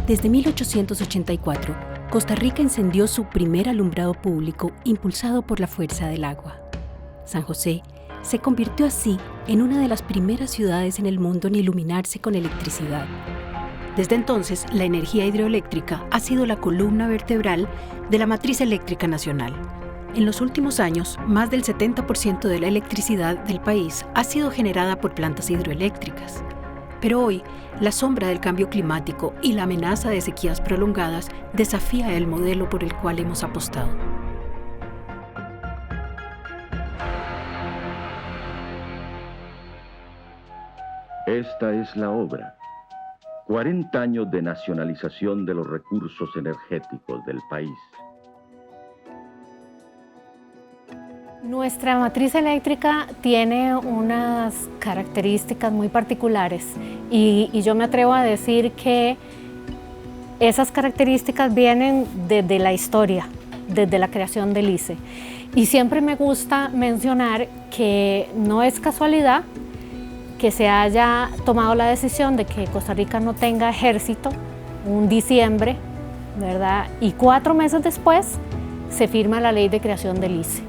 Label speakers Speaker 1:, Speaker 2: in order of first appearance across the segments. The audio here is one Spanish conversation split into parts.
Speaker 1: Desde 1884, Costa Rica encendió su primer alumbrado público impulsado por la fuerza del agua. San José se convirtió así en una de las primeras ciudades en el mundo en iluminarse con electricidad. Desde entonces, la energía hidroeléctrica ha sido la columna vertebral de la matriz eléctrica nacional. En los últimos años, más del 70% de la electricidad del país ha sido generada por plantas hidroeléctricas. Pero hoy, la sombra del cambio climático y la amenaza de sequías prolongadas desafía el modelo por el cual hemos apostado.
Speaker 2: Esta es la obra. 40 años de nacionalización de los recursos energéticos del país.
Speaker 3: Nuestra matriz eléctrica tiene unas características muy particulares y yo me atrevo a decir que esas características vienen desde la historia, desde la creación del ICE. Y siempre me gusta mencionar que no es casualidad que se haya tomado la decisión de que Costa Rica no tenga ejército un diciembre, ¿verdad? Y 4 meses después se firma la ley de creación del ICE.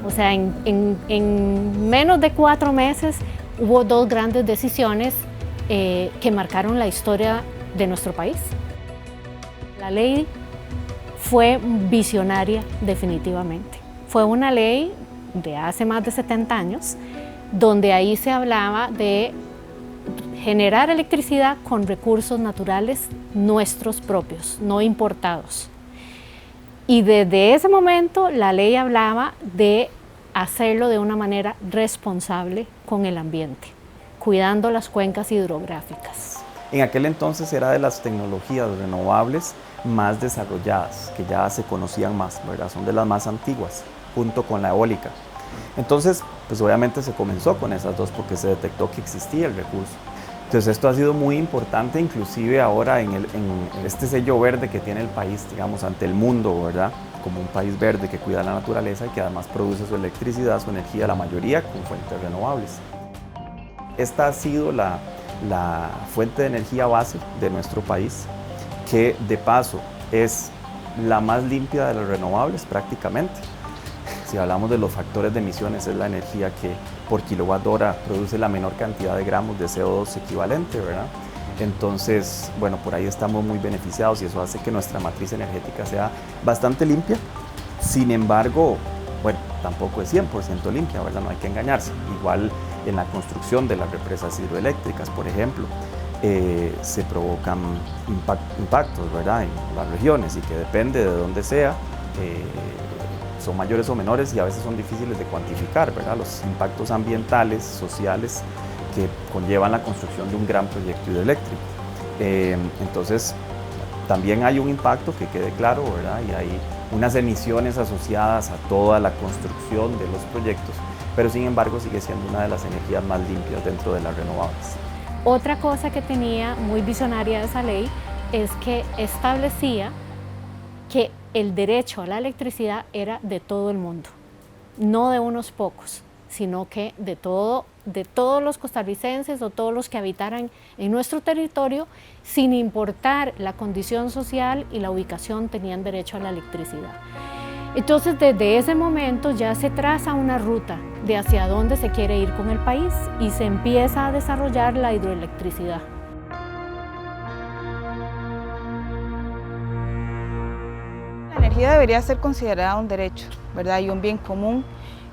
Speaker 3: O sea, en menos de 4 meses hubo 2 grandes decisiones que marcaron la historia de nuestro país. La ley fue visionaria definitivamente. Fue una ley de hace más de 70 años, donde ahí se hablaba de generar electricidad con recursos naturales nuestros propios, no importados. Y desde ese momento la ley hablaba de hacerlo de una manera responsable con el ambiente, cuidando las cuencas hidrográficas.
Speaker 4: En aquel entonces era de las tecnologías renovables más desarrolladas, que ya se conocían más, ¿verdad? Son de las más antiguas, junto con la eólica. Entonces, pues obviamente se comenzó con esas dos porque se detectó que existía el recurso. Entonces esto ha sido muy importante, inclusive ahora en este sello verde que tiene el país, digamos, ante el mundo, ¿verdad? Como un país verde que cuida la naturaleza y que además produce su electricidad, su energía, la mayoría con fuentes renovables. Esta ha sido la fuente de energía base de nuestro país, que de paso es la más limpia de las renovables prácticamente. Si hablamos de los factores de emisiones, es la energía que por kilowatt hora produce la menor cantidad de gramos de CO2 equivalente, ¿verdad? Entonces, bueno, por ahí estamos muy beneficiados y eso hace que nuestra matriz energética sea bastante limpia. Sin embargo, bueno, tampoco es 100% limpia, ¿verdad? No hay que engañarse. Igual en la construcción de las represas hidroeléctricas, por ejemplo, se provocan impactos, ¿verdad? En las regiones y que depende de dónde sea, son mayores o menores y a veces son difíciles de cuantificar, ¿verdad? Los impactos ambientales, sociales que conllevan la construcción de un gran proyecto hidroeléctrico. Entonces, también hay un impacto, que quede claro, ¿verdad? Y hay unas emisiones asociadas a toda la construcción de los proyectos, pero sin embargo sigue siendo una de las energías más limpias dentro de las renovables.
Speaker 3: Otra cosa que tenía muy visionaria esa ley es que establecía que el derecho a la electricidad era de todo el mundo, no de unos pocos, sino que de todos los costarricenses o todos los que habitaran en nuestro territorio, sin importar la condición social y la ubicación, tenían derecho a la electricidad. Entonces, desde ese momento ya se traza una ruta de hacia dónde se quiere ir con el país y se empieza a desarrollar la hidroelectricidad.
Speaker 5: La energía debería ser considerada un derecho, ¿verdad? Y un bien común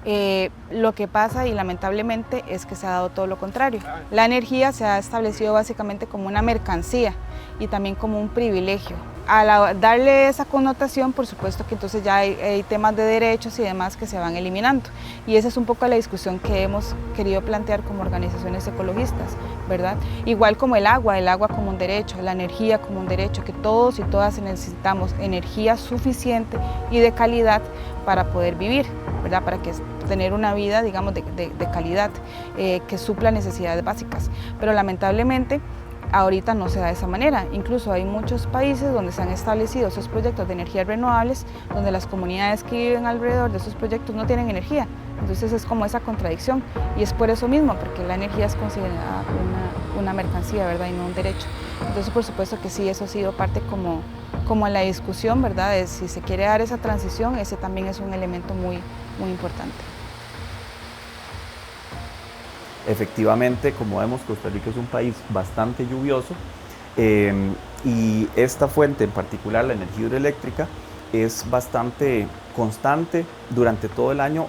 Speaker 5: Lo que pasa, y lamentablemente, es que se ha dado todo lo contrario. La energía se ha establecido básicamente como una mercancía y también como un privilegio. Al darle esa connotación, por supuesto que entonces ya hay temas de derechos y demás que se van eliminando. Y esa es un poco la discusión que hemos querido plantear como organizaciones ecologistas, ¿verdad? Igual como el agua como un derecho, la energía como un derecho, que todos y todas necesitamos energía suficiente y de calidad para poder vivir, ¿verdad? Para tener una vida, digamos, de calidad, que supla necesidades básicas. Pero lamentablemente, ahorita no se da de esa manera. Incluso hay muchos países donde se han establecido esos proyectos de energías renovables, donde las comunidades que viven alrededor de esos proyectos no tienen energía. Entonces es como esa contradicción, y es por eso mismo, porque la energía es considerada una mercancía, ¿verdad? Y no un derecho. Entonces, por supuesto que sí, eso ha sido parte como en la discusión, ¿verdad? De si se quiere dar esa transición, ese también es un elemento muy importante.
Speaker 4: Efectivamente, como vemos, Costa Rica es un país bastante lluvioso, y esta fuente en particular, la energía hidroeléctrica, es bastante constante durante todo el año,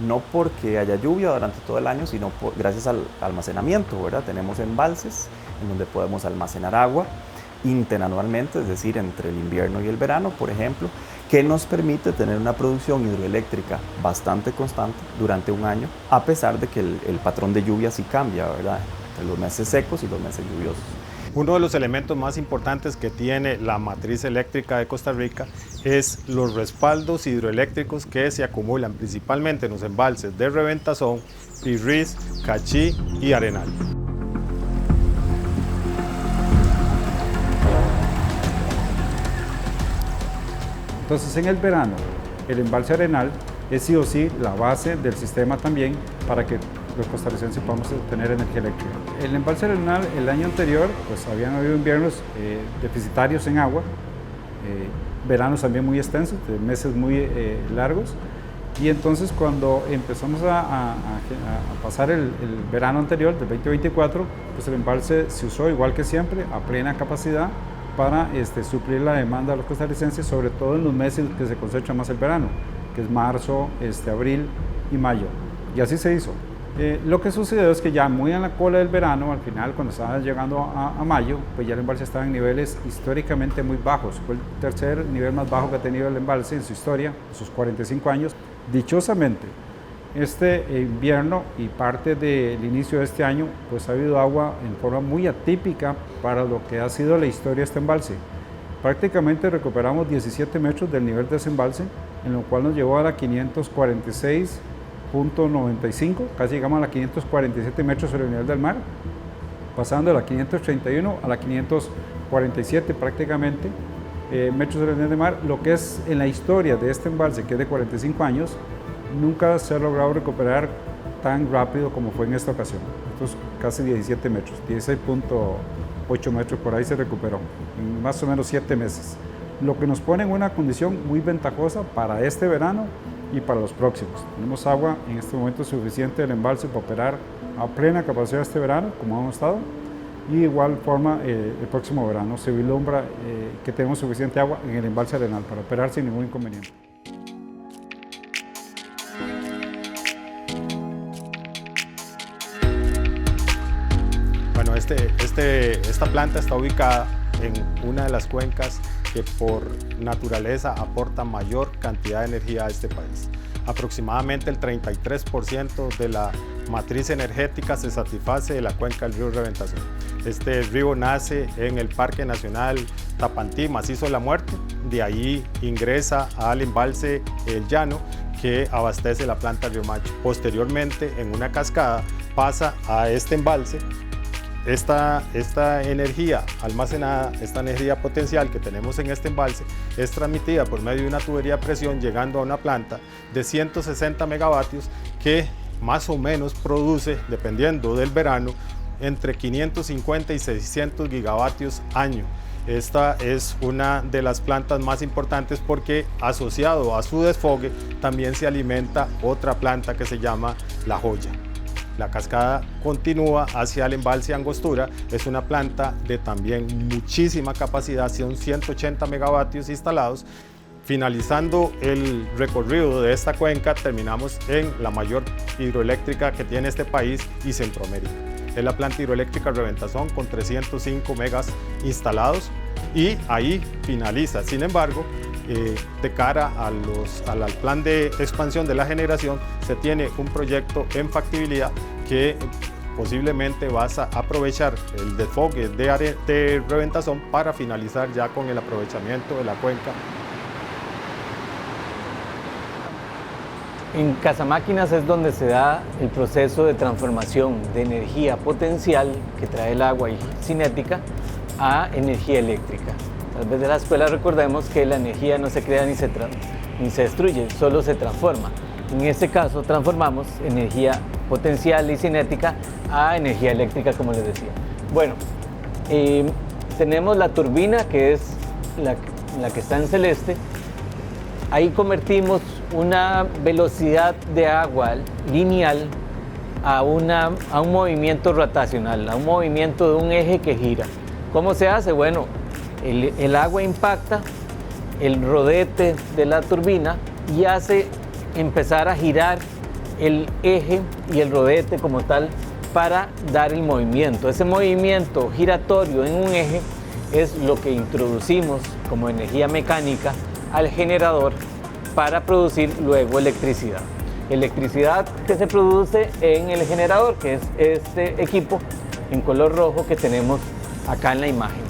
Speaker 4: no porque haya lluvia durante todo el año, sino gracias al almacenamiento, ¿verdad? Tenemos embalses en donde podemos almacenar agua interanualmente, es decir, entre el invierno y el verano, por ejemplo, que nos permite tener una producción hidroeléctrica bastante constante durante un año, a pesar de que el patrón de lluvia sí cambia, ¿verdad? Entre los meses secos y los meses lluviosos.
Speaker 6: Uno de los elementos más importantes que tiene la matriz eléctrica de Costa Rica es los respaldos hidroeléctricos que se acumulan principalmente en los embalses de Reventazón, Pirriz, Cachí y Arenal.
Speaker 7: Entonces, en el verano, el embalse Arenal es sí o sí la base del sistema también para que los costarricenses podamos tener energía eléctrica. El embalse Arenal, el año anterior, pues habían habido inviernos deficitarios en agua, veranos también muy extensos, de meses muy largos, y entonces cuando empezamos a pasar el verano anterior, del 2024, pues el embalse se usó igual que siempre, a plena capacidad, para suplir la demanda de los costarricenses, sobre todo en los meses que se concentra más el verano, que es marzo, abril y mayo. Y así se hizo. Lo que sucedió es que ya muy en la cola del verano, al final, cuando estaba llegando a mayo, pues ya el embalse estaba en niveles históricamente muy bajos. Fue el tercer nivel más bajo que ha tenido el embalse en su historia, en sus 45 años. Dichosamente, este invierno y parte del inicio de este año, pues ha habido agua en forma muy atípica para lo que ha sido la historia de este embalse. Prácticamente recuperamos 17 metros del nivel de ese embalse, en lo cual nos llevó a la 546.95, casi llegamos a la 547 metros sobre el nivel del mar, pasando de la 531 a la 547 prácticamente metros sobre el nivel del mar, lo que es en la historia de este embalse, que es de 45 años, nunca se ha logrado recuperar tan rápido como fue en esta ocasión. Estos casi 17 metros, 16.8 metros por ahí se recuperó en más o menos 7 meses. Lo que nos pone en una condición muy ventajosa para este verano y para los próximos. Tenemos agua en este momento suficiente del embalse para operar a plena capacidad este verano, como hemos estado, y de igual forma el próximo verano se vislumbra que tenemos suficiente agua en el embalse Arenal para operar sin ningún inconveniente.
Speaker 6: Bueno, esta planta está ubicada en una de las cuencas que por naturaleza aporta mayor cantidad de energía a este país. Aproximadamente el 33% de la matriz energética se satisface de la cuenca del río Reventazón. Este río nace en el Parque Nacional Tapantí, Macizo de la Muerte, de ahí ingresa al embalse El Llano, que abastece la planta Río Macho. Posteriormente, en una cascada, pasa a este embalse. Esta energía almacenada, esta energía potencial que tenemos en este embalse, es transmitida por medio de una tubería a presión llegando a una planta de 160 megavatios que más o menos produce, dependiendo del verano, entre 550 y 600 gigavatios año. Esta es una de las plantas más importantes porque asociado a su desfogue también se alimenta otra planta que se llama La Joya. La cascada continúa hacia el embalse Angostura, es una planta de también muchísima capacidad, son 180 megavatios instalados, Finalizando el recorrido de esta cuenca, terminamos en la mayor hidroeléctrica que tiene este país y Centroamérica. Es la planta hidroeléctrica Reventazón con 305 megas instalados y ahí finaliza. Sin embargo, de cara al plan de expansión de la generación, se tiene un proyecto en factibilidad que posiblemente vas a aprovechar el desfogue de Reventazón para finalizar ya con el aprovechamiento de la cuenca.
Speaker 8: En Casamáquinas es donde se da el proceso de transformación de energía potencial que trae el agua y cinética a energía eléctrica. Tal vez de la escuela recordemos que la energía no se crea ni se destruye, solo se transforma. En este caso transformamos energía potencial y cinética a energía eléctrica, como les decía. Bueno, tenemos la turbina, que es la que está en celeste. Ahí convertimos una velocidad de agua lineal a un movimiento rotacional, a un movimiento de un eje que gira. ¿Cómo se hace? Bueno, el agua impacta el rodete de la turbina y hace empezar a girar el eje y el rodete como tal para dar el movimiento. Ese movimiento giratorio en un eje es lo que introducimos como energía mecánica al generador para producir luego electricidad. Electricidad que se produce en el generador, que es este equipo en color rojo que tenemos acá en la imagen.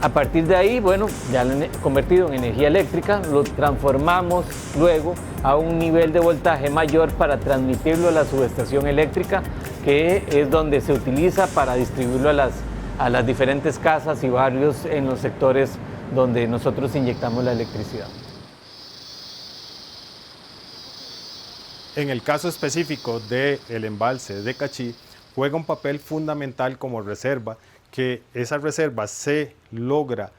Speaker 8: A partir de ahí, bueno, ya lo he convertido en energía eléctrica, lo transformamos luego a un nivel de voltaje mayor para transmitirlo a la subestación eléctrica, que es donde se utiliza para distribuirlo a las diferentes casas y barrios en los sectores donde nosotros inyectamos la electricidad.
Speaker 6: En el caso específico del embalse de Cachí, juega un papel fundamental como reserva, que esa reserva se logra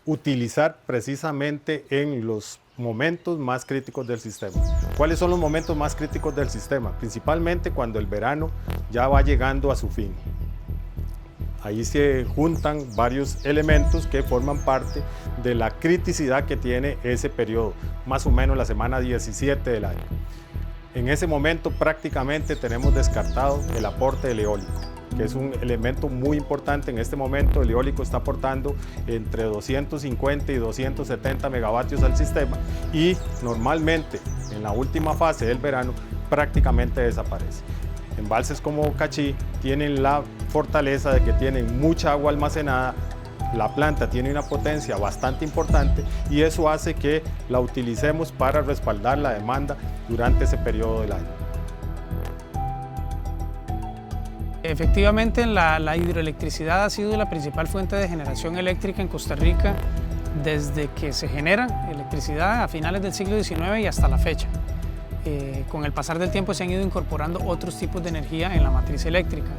Speaker 6: utilizar precisamente en los momentos más críticos del sistema. ¿Cuáles son los momentos más críticos del sistema? Principalmente cuando el verano ya va llegando a su fin. Ahí se juntan varios elementos que forman parte de la criticidad que tiene ese periodo, más o menos la semana 17 del año. En ese momento prácticamente tenemos descartado el aporte del eólico, que es un elemento muy importante. En este momento el eólico está aportando entre 250 y 270 megavatios al sistema y normalmente en la última fase del verano prácticamente desaparece. Embalses como Cachí tienen la fortaleza de que tienen mucha agua almacenada, la planta tiene una potencia bastante importante y eso hace que la utilicemos para respaldar la demanda durante ese periodo del año.
Speaker 9: Efectivamente, la hidroelectricidad ha sido la principal fuente de generación eléctrica en Costa Rica desde que se genera electricidad a finales del siglo XIX y hasta la fecha. Con el pasar del tiempo se han ido incorporando otros tipos de energía en la matriz eléctrica.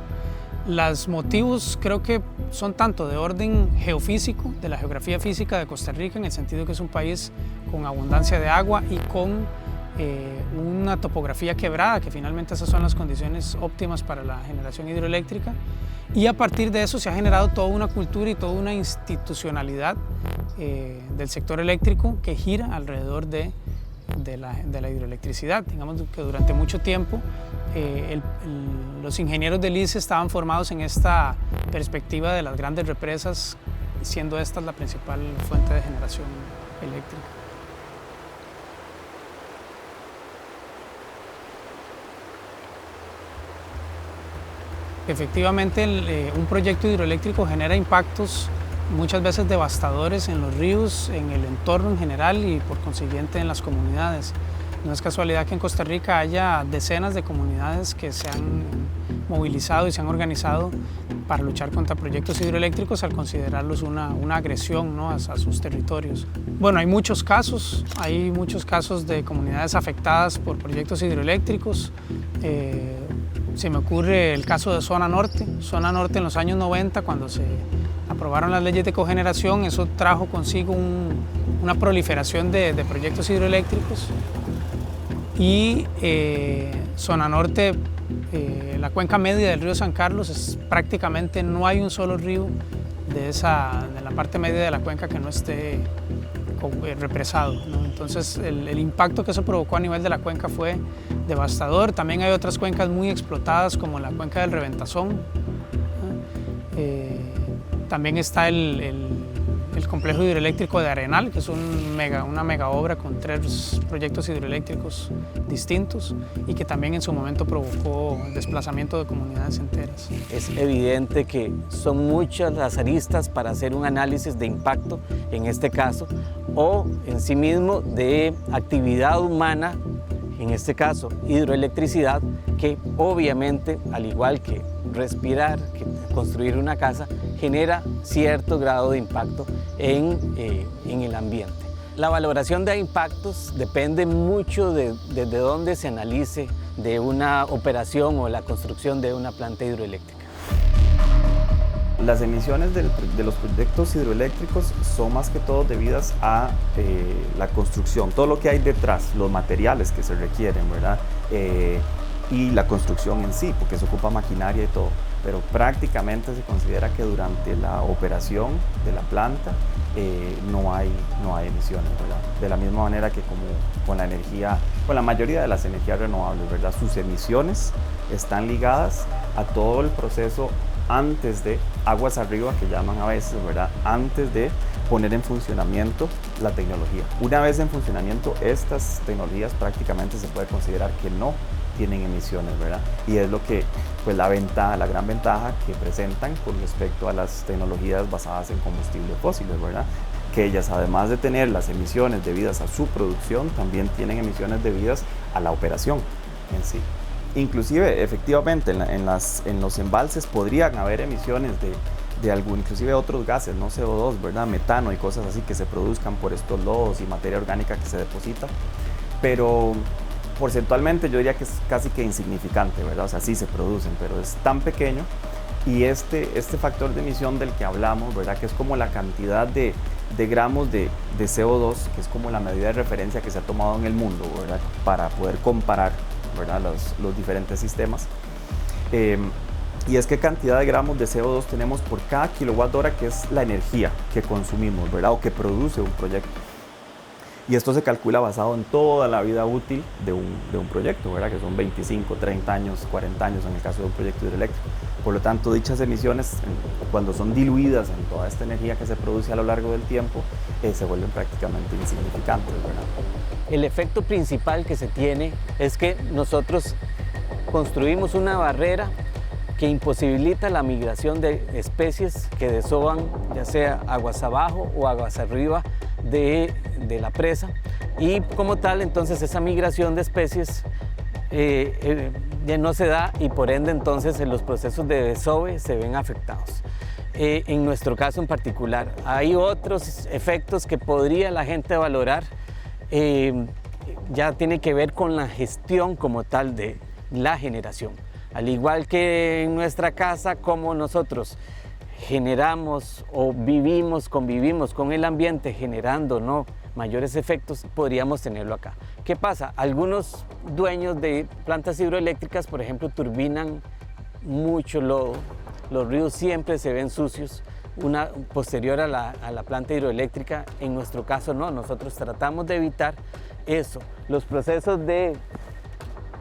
Speaker 9: Los motivos creo que son tanto de orden geofísico, de la geografía física de Costa Rica, en el sentido que es un país con abundancia de agua y con una topografía quebrada, que finalmente esas son las condiciones óptimas para la generación hidroeléctrica. Y a partir de eso se ha generado toda una cultura y toda una institucionalidad del sector eléctrico que gira alrededor de la hidroelectricidad. Digamos que durante mucho tiempo los ingenieros del ICE estaban formados en esta perspectiva de las grandes represas, siendo esta la principal fuente de generación eléctrica. Efectivamente, un proyecto hidroeléctrico genera impactos muchas veces devastadores en los ríos, en el entorno en general y por consiguiente en las comunidades. No es casualidad que en Costa Rica haya decenas de comunidades que se han movilizado y se han organizado para luchar contra proyectos hidroeléctricos al considerarlos una agresión, ¿no?, a sus territorios. Bueno, hay muchos casos de comunidades afectadas por proyectos hidroeléctricos. Se me ocurre el caso de Zona Norte. Zona Norte en los años 90, cuando se aprobaron las leyes de cogeneración, eso trajo consigo una proliferación de proyectos hidroeléctricos. Y Zona Norte, la cuenca media del río San Carlos, prácticamente no hay un solo río de la parte media de la cuenca que no esté represado, ¿no? Entonces el impacto que eso provocó a nivel de la cuenca fue devastador. También hay otras cuencas muy explotadas como la cuenca del Reventazón, ¿no? También está el complejo hidroeléctrico de Arenal, que es una mega obra con 3 proyectos hidroeléctricos distintos y que también en su momento provocó el desplazamiento de comunidades enteras.
Speaker 8: Es evidente que son muchas las aristas para hacer un análisis de impacto, en este caso, o en sí mismo de actividad humana, en este caso hidroelectricidad, que obviamente, al igual que respirar, que construir una casa, genera cierto grado de impacto en el ambiente. La valoración de impactos depende mucho de dónde se analice de una operación o la construcción de una planta hidroeléctrica.
Speaker 4: Las emisiones de los proyectos hidroeléctricos son más que todo debidas a la construcción, todo lo que hay detrás, los materiales que se requieren, ¿verdad? Y la construcción en sí, porque se ocupa maquinaria y todo, pero prácticamente se considera que durante la operación de la planta no hay emisiones, ¿verdad? De la misma manera que como con la energía, con la mayoría de las energías renovables, ¿verdad? Sus emisiones están ligadas a todo el proceso antes de aguas arriba, que llaman a veces, ¿verdad? Antes de poner en funcionamiento la tecnología. Una vez en funcionamiento, estas tecnologías prácticamente se puede considerar que no tienen emisiones, ¿verdad? Y es lo que, pues la gran ventaja que presentan con respecto a las tecnologías basadas en combustibles fósiles, ¿verdad? Que ellas, además de tener las emisiones debidas a su producción, también tienen emisiones debidas a la operación en sí. Inclusive, efectivamente, en los embalses podrían haber emisiones de inclusive otros gases, no CO2, ¿verdad? Metano y cosas así que se produzcan por estos lodos y materia orgánica que se deposita, pero porcentualmente yo diría que es casi que insignificante, ¿verdad? O sea, sí se producen, pero es tan pequeño, y este factor de emisión del que hablamos, ¿verdad? Que es como la cantidad de gramos de CO2, que es como la medida de referencia que se ha tomado en el mundo, ¿verdad? Para poder comparar, ¿verdad? Los diferentes sistemas. Y es qué cantidad de gramos de CO2 tenemos por cada kilowatt hora, que es la energía que consumimos, ¿verdad? O que produce un proyecto. Y esto se calcula basado en toda la vida útil de un proyecto, ¿verdad? Que son 25, 30 años, 40 años en el caso de un proyecto hidroeléctrico. Por lo tanto, dichas emisiones, cuando son diluidas en toda esta energía que se produce a lo largo del tiempo, se vuelven prácticamente insignificantes, ¿verdad?
Speaker 8: El efecto principal que se tiene es que nosotros construimos una barrera que imposibilita la migración de especies que desovan, ya sea aguas abajo o aguas arriba de la presa, y como tal entonces esa migración de especies ya no se da, y por ende entonces los procesos de desove se ven afectados. En nuestro caso en particular hay otros efectos que podría la gente valorar, ya tiene que ver con la gestión como tal de la generación. Al igual que en nuestra casa, como nosotros generamos o convivimos con el ambiente generando, ¿no?, mayores efectos, podríamos tenerlo acá. ¿Qué pasa? Algunos dueños de plantas hidroeléctricas, por ejemplo, turbinan mucho lodo, los ríos siempre se ven sucios, posterior a la planta hidroeléctrica. En nuestro caso no, nosotros tratamos de evitar eso. Los procesos de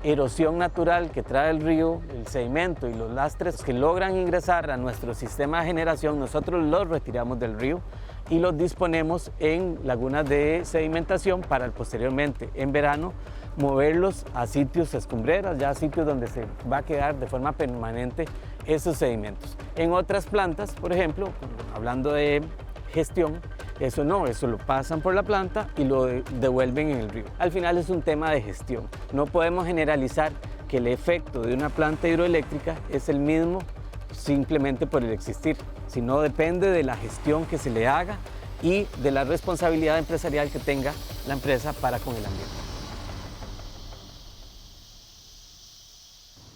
Speaker 8: erosión natural que trae el río, el sedimento y los lastres que logran ingresar a nuestro sistema de generación, nosotros los retiramos del río y los disponemos en lagunas de sedimentación para posteriormente, en verano, moverlos a sitios escumbreras, ya sitios donde se va a quedar de forma permanente esos sedimentos. En otras plantas, por ejemplo, hablando de gestión, eso no, eso lo pasan por la planta y lo devuelven en el río. Al final es un tema de gestión. No podemos generalizar que el efecto de una planta hidroeléctrica es el mismo simplemente por el existir, sino depende de la gestión que se le haga y de la responsabilidad empresarial que tenga la empresa para con el ambiente.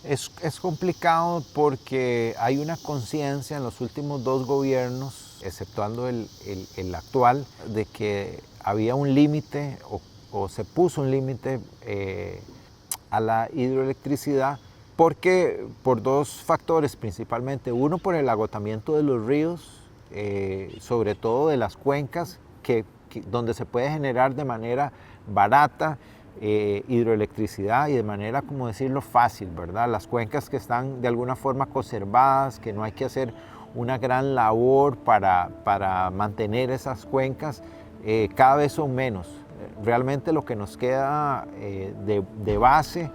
Speaker 10: Es complicado porque hay una conciencia en los últimos 2 gobiernos, exceptuando el actual, de que había un límite o se puso un límite a la hidroelectricidad, porque por 2 factores principalmente. Uno, por el agotamiento de los ríos, sobre todo de las cuencas, que donde se puede generar de manera barata hidroelectricidad y de manera, como decirlo, fácil, ¿verdad? Las cuencas que están de alguna forma conservadas, que no hay que hacer una gran labor para mantener esas cuencas, cada vez son menos. Realmente lo que nos queda de base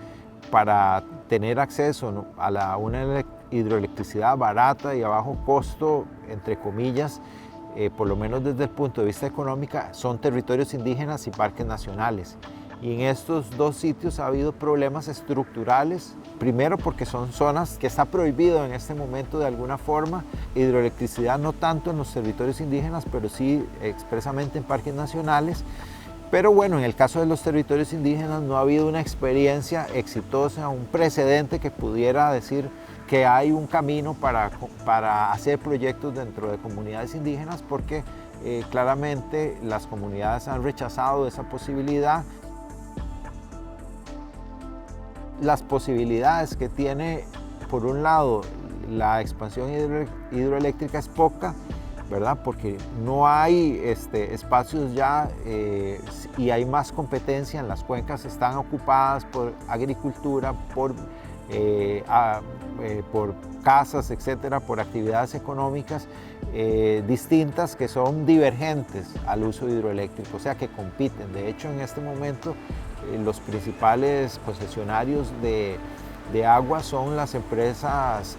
Speaker 10: para tener acceso a una hidroelectricidad barata y a bajo costo, entre comillas, por lo menos desde el punto de vista económico, son territorios indígenas y parques nacionales. Y en estos dos sitios ha habido problemas estructurales, primero porque son zonas que está prohibido en este momento de alguna forma, hidroelectricidad no tanto en los territorios indígenas, pero sí expresamente en parques nacionales. Pero bueno, en el caso de los territorios indígenas no ha habido una experiencia exitosa, un precedente que pudiera decir que hay un camino para hacer proyectos dentro de comunidades indígenas, porque claramente las comunidades han rechazado esa posibilidad. Las posibilidades que tiene, por un lado, la expansión hidroeléctrica es poca, ¿verdad? Porque no hay espacios ya y hay más competencia en las cuencas, están ocupadas por agricultura, por casas, etcétera, por actividades económicas distintas que son divergentes al uso hidroeléctrico, o sea que compiten. De hecho, en este momento los principales concesionarios de agua son las empresas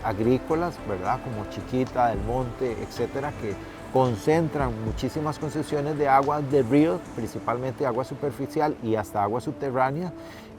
Speaker 10: agrícolas, ¿verdad? Como Chiquita, Del Monte, etcétera, que concentran muchísimas concesiones de agua de ríos, principalmente agua superficial y hasta agua subterránea,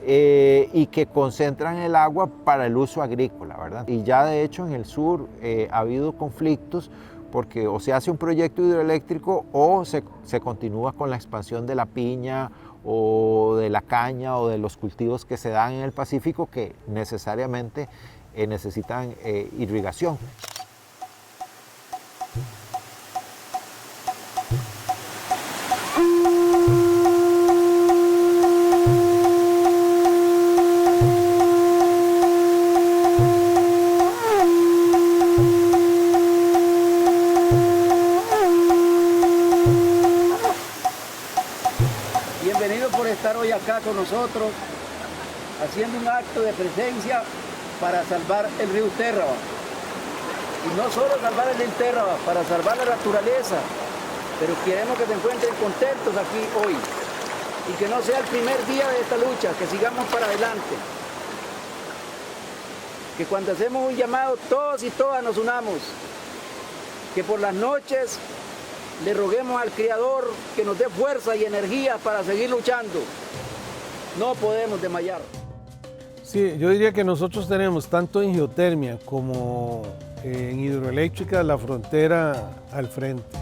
Speaker 10: y que concentran el agua para el uso agrícola, ¿verdad? Y ya de hecho en el sur ha habido conflictos porque o se hace un proyecto hidroeléctrico o se continúa con la expansión de la piña o de la caña o de los cultivos que se dan en el Pacífico que necesariamente necesitan irrigación.
Speaker 11: Acá con nosotros haciendo un acto de presencia para salvar el río Térraba, y no solo salvar el río Térraba, para salvar la naturaleza, pero queremos que se encuentren contentos aquí hoy y que no sea el primer día de esta lucha, que sigamos para adelante, que cuando hacemos un llamado todos y todas nos unamos, que por las noches le roguemos al Creador que nos dé fuerza y energía para seguir luchando. No podemos desmayar.
Speaker 12: Sí, yo diría que nosotros tenemos tanto en geotermia como en hidroeléctrica la frontera al frente.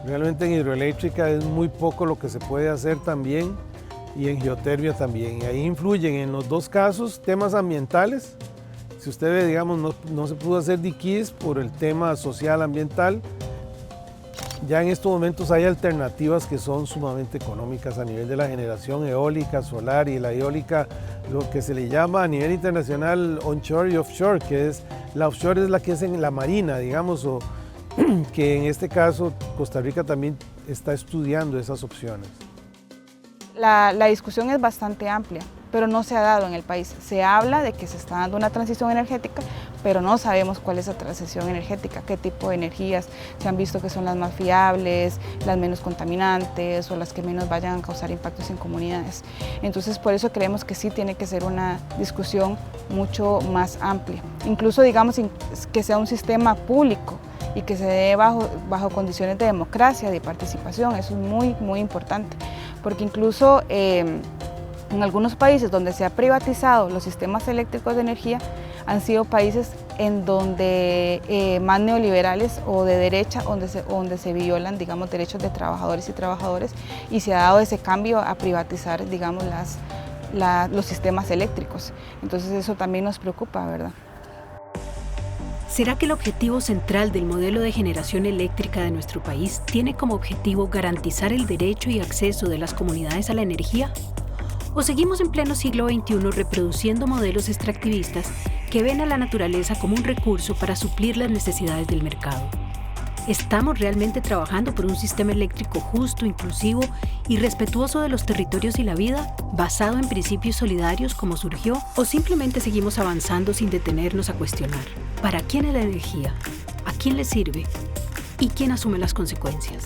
Speaker 12: Realmente en hidroeléctrica es muy poco lo que se puede hacer también y en geotermia también. Y ahí influyen en los dos casos temas ambientales. Si usted ve, digamos, no se pudo hacer diquís por el tema social ambiental. Ya en estos momentos hay alternativas que son sumamente económicas a nivel de la generación eólica, solar y la eólica, lo que se le llama a nivel internacional onshore y offshore, que es la offshore es la que es en la marina, digamos, o que en este caso Costa Rica también está estudiando esas opciones.
Speaker 5: La discusión es bastante amplia, pero no se ha dado en el país. Se habla de que se está dando una transición energética, pero no sabemos cuál es la transición energética, qué tipo de energías se han visto que son las más fiables, las menos contaminantes o las que menos vayan a causar impactos en comunidades. Entonces, por eso creemos que sí tiene que ser una discusión mucho más amplia. Incluso, digamos, que sea un sistema público y que se dé bajo condiciones de democracia, de participación. Eso es muy, muy importante, porque incluso en algunos países donde se ha privatizado los sistemas eléctricos de energía han sido países en donde más neoliberales o de derecha, donde se violan, digamos, derechos de trabajadores y trabajadoras, y se ha dado ese cambio a privatizar, digamos, los sistemas eléctricos. Entonces eso también nos preocupa, ¿verdad?
Speaker 1: ¿Será que el objetivo central del modelo de generación eléctrica de nuestro país tiene como objetivo garantizar el derecho y acceso de las comunidades a la energía? ¿O seguimos en pleno siglo XXI reproduciendo modelos extractivistas que ven a la naturaleza como un recurso para suplir las necesidades del mercado? ¿Estamos realmente trabajando por un sistema eléctrico justo, inclusivo y respetuoso de los territorios y la vida, basado en principios solidarios como surgió? ¿O simplemente seguimos avanzando sin detenernos a cuestionar? ¿Para quién es la energía? ¿A quién le sirve? ¿Y quién asume las consecuencias?